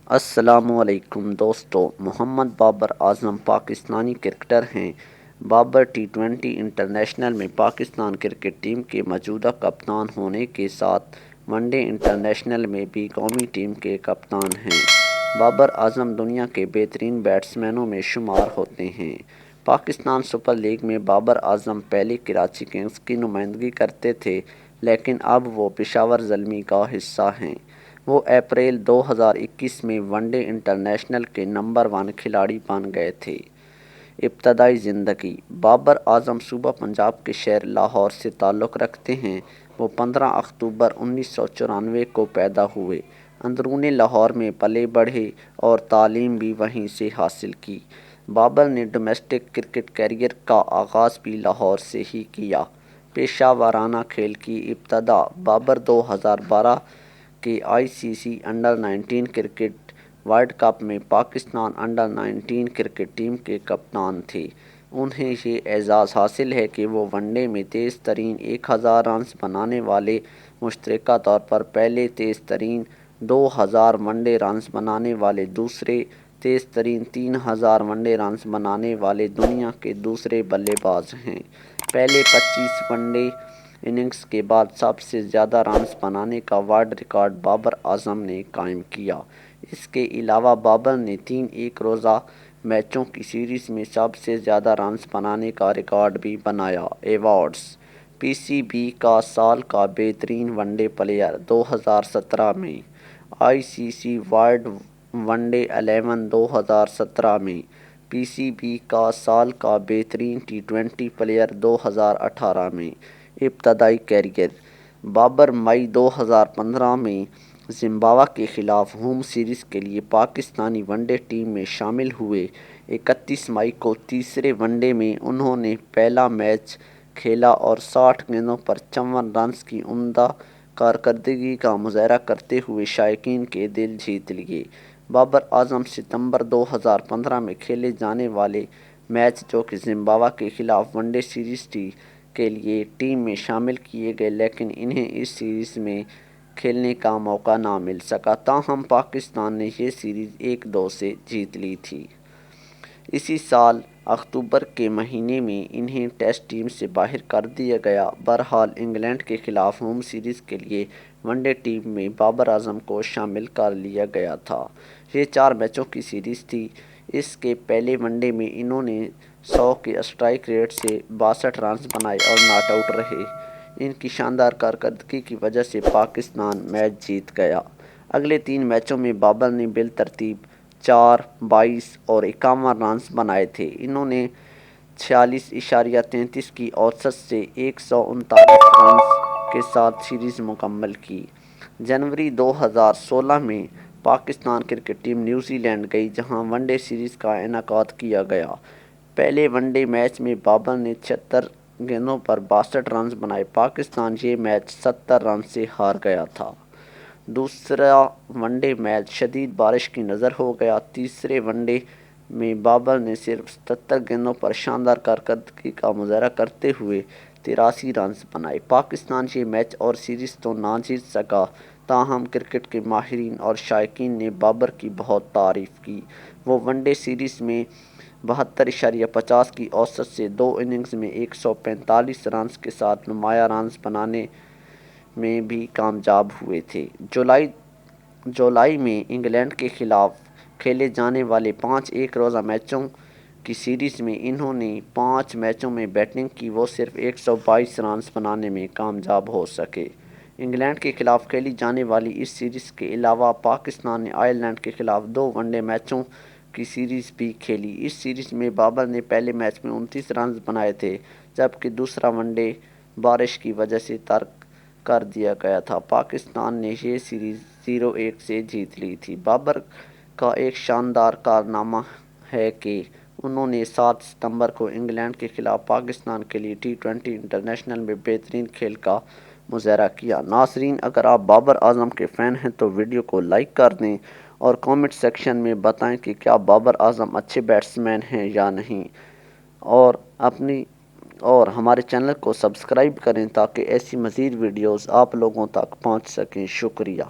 السلام علیکم دوستو، محمد بابر اعظم پاکستانی کرکٹر ہیں۔ بابر ٹی20 انٹرنیشنل میں پاکستان کرکٹ ٹیم کے موجودہ کپتان ہونے کے ساتھ ون ڈے انٹرنیشنل میں بھی قومی ٹیم کے کپتان ہیں۔ بابر اعظم دنیا کے بہترین بیٹسمینوں میں شمار ہوتے ہیں۔ پاکستان سپر لیگ میں بابر اعظم پہلے کراچی کنگز کی نمائندگی کرتے تھے، لیکن اب وہ پشاور زلمی کا حصہ ہیں۔ وہ اپریل 2021 میں ون ڈے انٹرنیشنل کے نمبر 1 کھلاڑی بن گئے تھے۔ ابتدائی زندگی: بابر اعظم صوبہ پنجاب کے شہر لاہور سے تعلق رکھتے ہیں۔ وہ 15 اکتوبر 1994 کو پیدا ہوئے۔ اندرون لاہور میں پلے بڑھے اور تعلیم بھی وہیں سے حاصل کی۔ بابر نے ڈومیسٹک کرکٹ کیریئر کا آغاز بھی لاہور سے ہی کیا۔ پیشہ ورانہ کھیل کی ابتدا: بابر 2012 کے ICC انڈر-19 کرکٹ ورلڈ کپ میں پاکستان انڈر-19 کرکٹ ٹیم کے کپتان تھے۔ انہیں یہ اعزاز حاصل ہے کہ وہ ون ڈے میں تیز ترین 1000 رنز بنانے والے، مشترکہ طور پر پہلے تیز ترین 2000 ون ڈے رنز بنانے والے، دوسرے تیز ترین 3000 ون ڈے رنز بنانے والے دنیا کے دوسرے بلے باز ہیں۔ پہلے 25 ون ڈے اننگز کے بعد سب سے زیادہ رنز بنانے کا ورلڈ ریکارڈ بابر اعظم نے قائم کیا۔ اس کے علاوہ بابر نے 3 ایک روزہ میچوں کی سیریز میں سب سے زیادہ رنز بنانے کا ریکارڈ بھی بنایا۔ ایوارڈز: PCB کا سال کا بہترین ون ڈے پلیئر 2017 میں، ICC ورلڈ ون ڈے 11 2017 میں، PCB کا سال کا بہترین T20 پلیئر 2018 میں۔ ابتدائی کیریئر: بابر مئی 2015 میں زمبابوے کے خلاف ہوم سیریز کے لیے پاکستانی ون ڈے ٹیم میں شامل ہوئے۔ 31 مئی کو تیسرے ون ڈے میں انہوں نے پہلا میچ کھیلا اور 60 گیندوں پر 54 رنز کی عمدہ کارکردگی کا مظاہرہ کرتے ہوئے شائقین کے دل جیت لیے۔ بابر اعظم ستمبر 2015 میں کھیلے جانے والے میچ، جو کہ زمبابوے کے خلاف ون ڈے سیریز تھی، کے لیے ٹیم میں شامل کیے گئے، لیکن انہیں اس سیریز میں کھیلنے کا موقع نہ مل سکا، تاہم پاکستان نے یہ سیریز 1-2 سے جیت لی تھی۔ اسی سال اکتوبر کے مہینے میں انہیں ٹیسٹ ٹیم سے باہر کر دیا گیا۔ بہرحال، انگلینڈ کے خلاف ہوم سیریز کے لیے ون ڈے ٹیم میں بابر اعظم کو شامل کر لیا گیا تھا۔ یہ 4 میچوں کی سیریز تھی۔ اس کے پہلے ون ڈے میں انہوں نے 100 کے اسٹرائک ریٹ سے 62 رنز بنائے اور ناٹ آؤٹ رہے۔ ان کی شاندار کارکردگی کی وجہ سے پاکستان میچ جیت گیا۔ اگلے 3 میچوں میں بابر نے بالترتیب 4، 22 اور 51 رنز بنائے تھے۔ انہوں نے 46.33 کی اوسط سے 139 رنز کے ساتھ سیریز مکمل کی۔ جنوری 2016 میں Pakistan cricket team New Zealand گئی، جہاں ون ڈے سیریز کا انعقاد کیا گیا۔ پہلے ون ڈے میچ میں بابر نے 76 گیندوں پر 62 رنز بنائے۔ پاکستان یہ میچ 70 رنز سے ہار گیا تھا۔ دوسرا ون ڈے میچ شدید بارش کی نذر ہو گیا۔ تیسرے ون ڈے میں بابر نے صرف 77 گیندوں پر شاندار کارکردگی کا مظاہرہ کرتے ہوئے 83 رنز بنائے۔ پاکستان یہ میچ اور سیریز تو نہ جیت سکا، تاہم کرکٹ کے ماہرین اور شائقین نے بابر کی بہت تعریف کی۔ وہ ون ڈے سیریز میں 72.50 کی اوسط سے 2 اننگز میں 145 رنز کے ساتھ نمایاں رنز بنانے میں بھی کامیاب ہوئے تھے۔ جولائی میں انگلینڈ کے خلاف کھیلے جانے والے 5 ایک روزہ میچوں کی سیریز میں انہوں نے 5 میچوں میں بیٹنگ کی۔ وہ صرف 122 رنز بنانے میں کامیاب ہو سکے۔ انگلینڈ کے خلاف کھیلی جانے والی اس سیریز کے علاوہ پاکستان نے آئرلینڈ کے خلاف 2 ون ڈے میچوں کی سیریز بھی کھیلی۔ اس سیریز میں بابر نے پہلے میچ میں 29 رنز بنائے تھے، جبکہ دوسرا ون ڈے بارش کی وجہ سے ترک کر دیا گیا تھا۔ پاکستان نے یہ سیریز 0-1 سے جیت لی تھی۔ بابر کا ایک شاندار کارنامہ ہے کہ انہوں نے 7 ستمبر کو انگلینڈ کے خلاف پاکستان کے لیے T20 انٹرنیشنل میں بہترین کھیل کا مظاہرہ کیا۔ ناظرین، اگر آپ بابر اعظم کے فین ہیں تو ویڈیو کو لائک کر دیں اور کامنٹ سیکشن میں بتائیں کہ کیا بابر اعظم اچھے بیٹسمین ہیں یا نہیں، اور ہمارے چینل کو سبسکرائب کریں تاکہ ایسی مزید ویڈیوز آپ لوگوں تک پہنچ سکیں۔ شکریہ۔